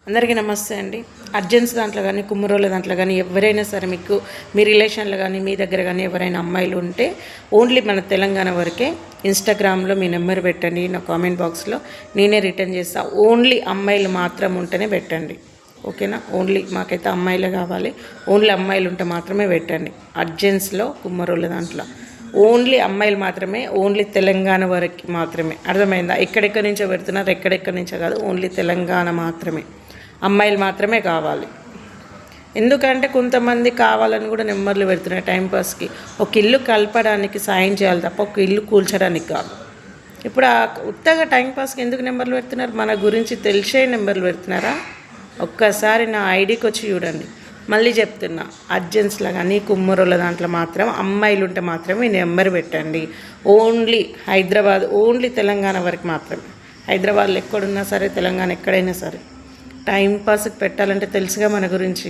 అందరికీ నమస్తే అండి. అర్జెంట్స్ దాంట్లో కానీ కుమ్మరోళ్ళ దాంట్లో కానీ ఎవరైనా సరే మీకు మీ రిలేషన్లో కానీ మీ దగ్గర కానీ ఎవరైనా అమ్మాయిలు ఉంటే ఓన్లీ మన తెలంగాణ వరకే ఇన్స్టాగ్రామ్లో మీ నెంబర్ పెట్టండి. నా కామెంట్ బాక్స్లో నేనే రిటర్న్ చేస్తాను. ఓన్లీ అమ్మాయిలు మాత్రం ఉంటేనే పెట్టండి, ఓకేనా? ఓన్లీ మాకైతే అమ్మాయిలే కావాలి. ఓన్లీ అమ్మాయిలు ఉంటే మాత్రమే పెట్టండి. అర్జెంట్స్లో కుమ్మరోళ్ళ దాంట్లో ఓన్లీ అమ్మాయిలు మాత్రమే, ఓన్లీ తెలంగాణ వరకు మాత్రమే. అర్థమైందా? ఎక్కడెక్కడి నుంచో పెడుతున్నారు, ఎక్కడెక్కడి నుంచో కాదు, ఓన్లీ తెలంగాణ మాత్రమే. అమ్మాయిలు మాత్రమే కావాలి. ఎందుకంటే కొంతమంది కావాలని కూడా నెంబర్లు పెడుతున్నారు టైంపాస్కి. ఒక ఇల్లు కలపడానికి సాయం చేయాలి తప్ప ఒక ఇల్లు కూల్చడానికి కాదు. ఇప్పుడు ఆ ఉత్తగా టైంపాస్కి ఎందుకు నెంబర్లు పెడుతున్నారు? మన గురించి తెలిసే నెంబర్లు పెడుతున్నారా? ఒక్కసారి నా ఐడికి వచ్చి చూడండి. మళ్ళీ చెప్తున్నా, అర్జెంట్స్లో కానీ కుమ్మరోళ్ళ దాంట్లో మాత్రం అమ్మాయిలు ఉంటే మాత్రమే నెంబర్ పెట్టండి. ఓన్లీ హైదరాబాద్, ఓన్లీ తెలంగాణ వరకు మాత్రమే. హైదరాబాద్లో ఎక్కడున్నా సరే, తెలంగాణ ఎక్కడైనా సరే టైంపాస్కి పెట్టాలంటే తెలుసుగా మన గురించి.